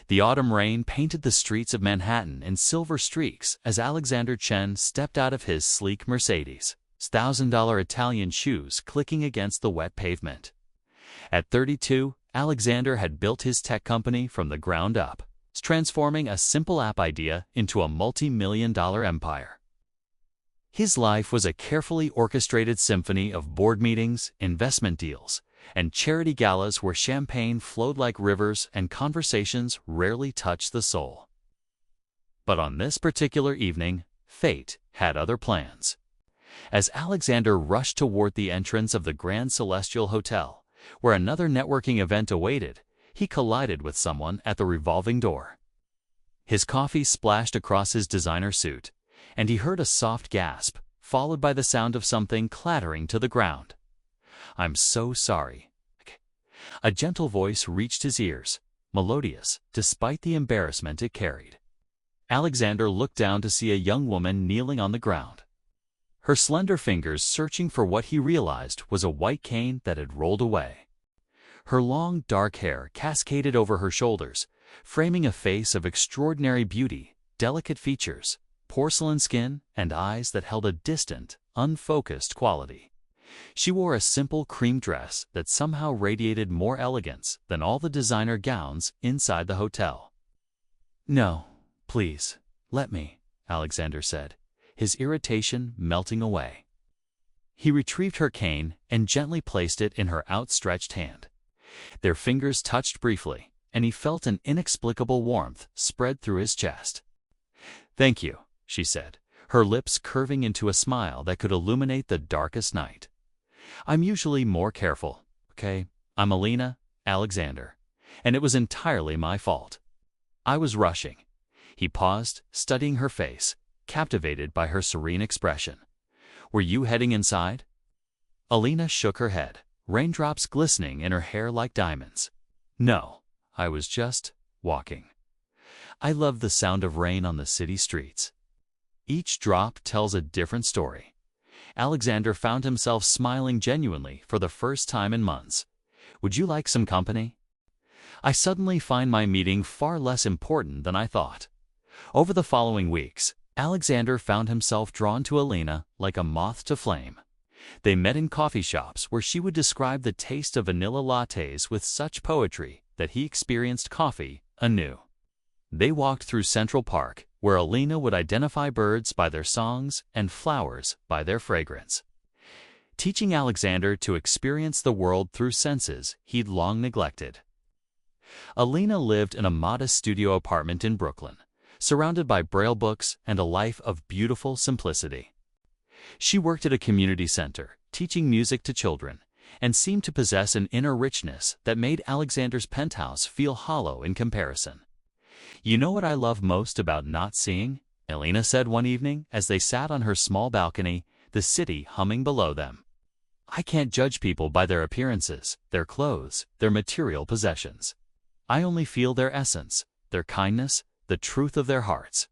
The autumn rain painted the streets of Manhattan in silver streaks as Alexander Chen stepped out of his sleek Mercedes, $1,000 Italian shoes clicking against the wet pavement. At 32, Alexander had built his tech company from the ground up, transforming a simple app idea into a multi-million-dollar empire. His life was a carefully orchestrated symphony of board meetings, investment deals, and charity galas where champagne flowed like rivers and conversations rarely touched the soul. But on this particular evening, fate had other plans. As Alexander rushed toward the entrance of the Grand Celestial Hotel, where another networking event awaited, he collided with someone at the revolving door. His coffee splashed across his designer suit, and he heard a soft gasp, followed by the sound of something clattering to the ground. "I'm so sorry." A gentle voice reached his ears, melodious, despite the embarrassment it carried. Alexander looked down to see a young woman kneeling on the ground, her slender fingers searching for what he realized was a white cane that had rolled away. Her long, dark hair cascaded over her shoulders, framing a face of extraordinary beauty, delicate features, porcelain skin, and eyes that held a distant, unfocused quality. She wore a simple cream dress that somehow radiated more elegance than all the designer gowns inside the hotel. "No, please, let me," Alexander said, his irritation melting away. He retrieved her cane and gently placed it in her outstretched hand. Their fingers touched briefly, and he felt an inexplicable warmth spread through his chest. "Thank you," she said, her lips curving into a smile that could illuminate the darkest night. "I'm usually more careful, okay? I'm Elena, Alexander, and it was entirely my fault. I was rushing." He paused, studying her face, captivated by her serene expression. "Were you heading inside?" Elena shook her head, raindrops glistening in her hair like diamonds. "No, I was just walking. I love the sound of rain on the city streets. Each drop tells a different story." Alexander found himself smiling genuinely for the first time in months. "Would you like some company?" "I suddenly find my meeting far less important than I thought." Over the following weeks, Alexander found himself drawn to Elena like a moth to flame. They met in coffee shops where she would describe the taste of vanilla lattes with such poetry that he experienced coffee anew. They walked through Central Park, where Elena would identify birds by their songs and flowers by their fragrance, teaching Alexander to experience the world through senses he'd long neglected. Elena lived in a modest studio apartment in Brooklyn, surrounded by Braille books and a life of beautiful simplicity. She worked at a community center, teaching music to children, and seemed to possess an inner richness that made Alexander's penthouse feel hollow in comparison. "You know what I love most about not seeing?" Elena said one evening as they sat on her small balcony, the city humming below them. "I can't judge people by their appearances, their clothes, their material possessions. I only feel their essence, their kindness, the truth of their hearts."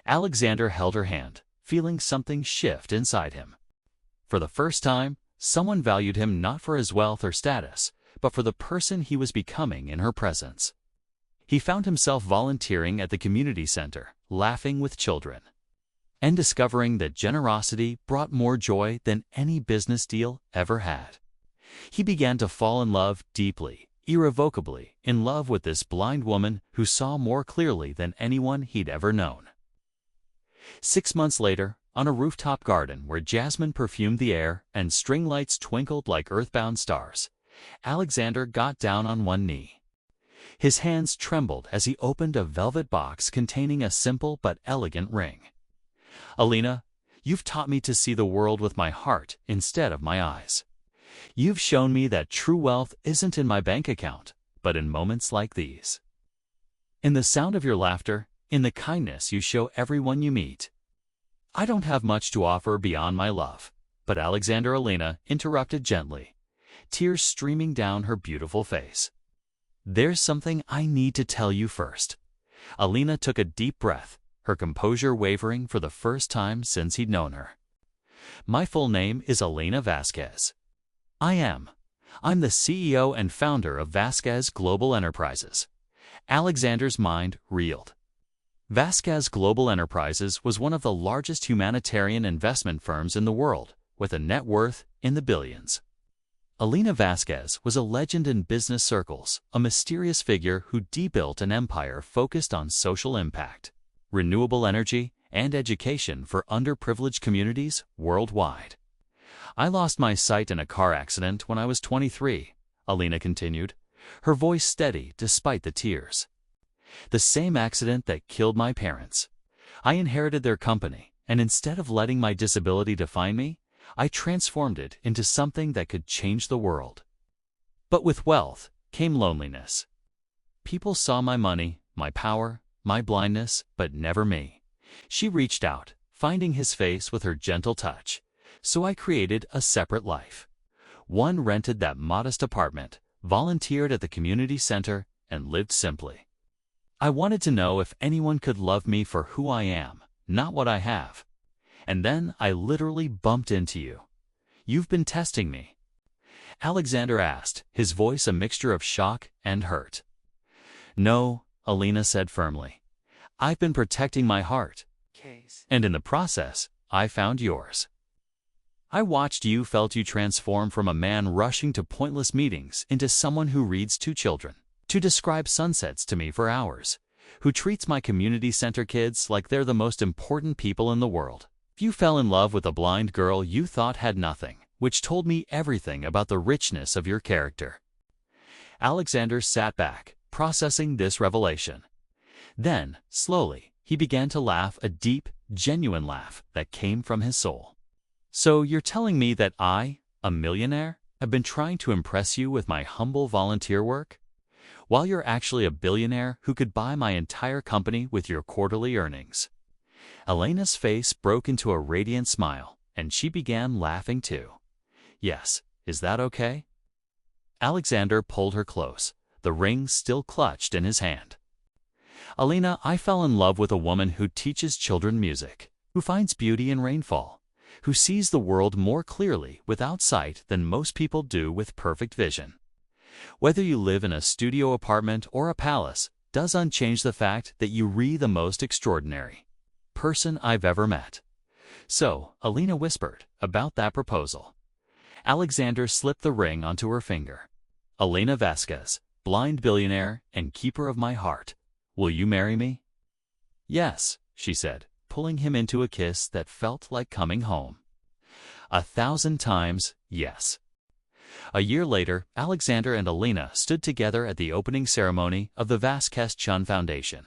Alexander held her hand, feeling something shift inside him. For the first time, someone valued him not for his wealth or status, but for the person he was becoming in her presence. He found himself volunteering at the community center, laughing with children, and discovering that generosity brought more joy than any business deal ever had. He began to fall in love deeply, irrevocably in love with this blind woman who saw more clearly than anyone he'd ever known. 6 months later, on a rooftop garden where jasmine perfumed the air and string lights twinkled like earthbound stars, Alexander got down on one knee. His hands trembled as he opened a velvet box containing a simple but elegant ring. "Elena, you've taught me to see the world with my heart instead of my eyes. You've shown me that true wealth isn't in my bank account, but in moments like these. In the sound of your laughter, in the kindness you show everyone you meet." "I don't have much to offer beyond my love," but Alexander Elena interrupted gently, tears streaming down her beautiful face. "There's something I need to tell you first." Elena took a deep breath, her composure wavering for the first time since he'd known her. "My full name is Elena Vasquez. I'm the CEO and founder of Vasquez Global Enterprises." Alexander's mind reeled. Vasquez Global Enterprises was one of the largest humanitarian investment firms in the world, with a net worth in the billions. Elena Vasquez was a legend in business circles, a mysterious figure who built an empire focused on social impact, renewable energy, and education for underprivileged communities worldwide. "I lost my sight in a car accident when I was 23, Elena continued, her voice steady despite the tears. "The same accident that killed my parents. I inherited their company, and instead of letting my disability define me, I transformed it into something that could change the world. But with wealth came loneliness. People saw my money, my power, my blindness, but never me." She reached out, finding his face with her gentle touch. "So I created a separate life. One rented that modest apartment, volunteered at the community center, and lived simply. I wanted to know if anyone could love me for who I am, not what I have. And then I literally bumped into you. You've been testing me." Alexander asked, his voice a mixture of shock and hurt. "No," Elena said firmly. "I've been protecting my heart. And in the process, I found yours. I watched you, felt you transform from a man rushing to pointless meetings into someone who reads to children, to describe sunsets to me for hours, who treats my community center kids like they're the most important people in the world. You fell in love with a blind girl you thought had nothing, which told me everything about the richness of your character." Alexander sat back, processing this revelation. Then, slowly, he began to laugh, a deep, genuine laugh that came from his soul. "So you're telling me that I, a millionaire, have been trying to impress you with my humble volunteer work, while you're actually a billionaire who could buy my entire company with your quarterly earnings?" Elena's face broke into a radiant smile, and she began laughing too. "Yes, is that okay?" Alexander pulled her close, the ring still clutched in his hand. "Elena, I fell in love with a woman who teaches children music, who finds beauty in rainfall, who sees the world more clearly without sight than most people do with perfect vision. Whether you live in a studio apartment or a palace doesn't change the fact that you are the most extraordinary person I've ever met." "So," Elena whispered, "about that proposal." Alexander slipped the ring onto her finger. "Elena Vasquez, blind billionaire and keeper of my heart, will you marry me?" "Yes," she said, pulling him into a kiss that felt like coming home. 1,000 times yes. A year later, Alexander and Elena stood together at the opening ceremony of the Vasquez-Chun Foundation,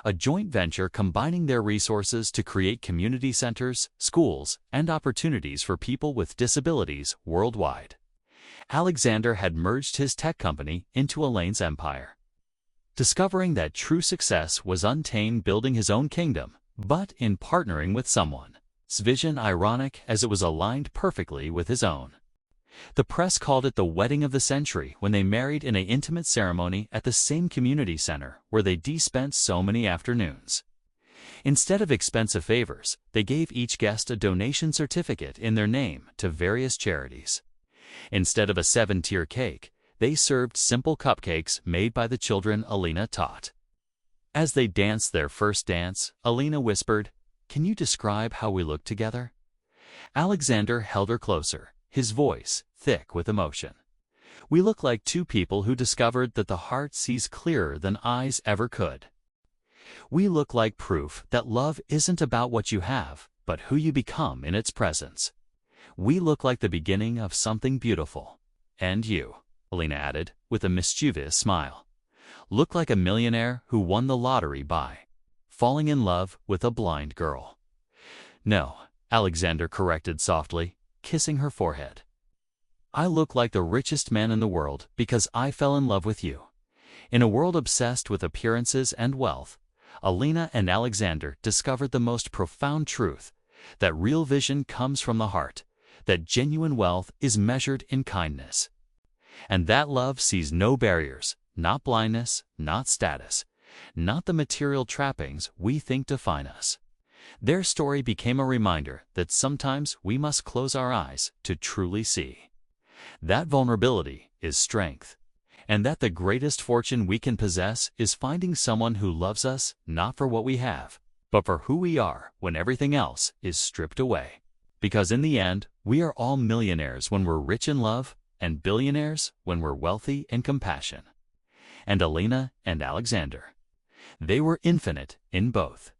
a joint venture combining their resources to create community centers, schools, and opportunities for people with disabilities worldwide. Alexander had merged his tech company into Elena's empire, discovering that true success was untamed building his own kingdom, but in partnering with someone's vision, ironic as it was aligned perfectly with his own. The press called it the wedding of the century when they married in an intimate ceremony at the same community center where they spent so many afternoons. Instead of expensive favors, they gave each guest a donation certificate in their name to various charities. Instead of a 7-tier cake, they served simple cupcakes made by the children Elena taught. As they danced their first dance, Elena whispered, "Can you describe how we look together?" Alexander held her closer, his voice thick with emotion. "We look like two people who discovered that the heart sees clearer than eyes ever could. We look like proof that love isn't about what you have, but who you become in its presence. We look like the beginning of something beautiful. And you," Elena added, with a mischievous smile, "look like a millionaire who won the lottery by falling in love with a blind girl." "No," Alexander corrected softly, kissing her forehead. "I look like the richest man in the world because I fell in love with you." In a world obsessed with appearances and wealth, Elena and Alexander discovered the most profound truth, that real vision comes from the heart, that genuine wealth is measured in kindness, and that love sees no barriers, not blindness, not status, not the material trappings we think define us. Their story became a reminder that sometimes we must close our eyes to truly see. That vulnerability is strength, and that the greatest fortune we can possess is finding someone who loves us not for what we have, but for who we are when everything else is stripped away. Because in the end, we are all millionaires when we're rich in love, and billionaires when we're wealthy in compassion. And Elena and Alexander, they were infinite in both.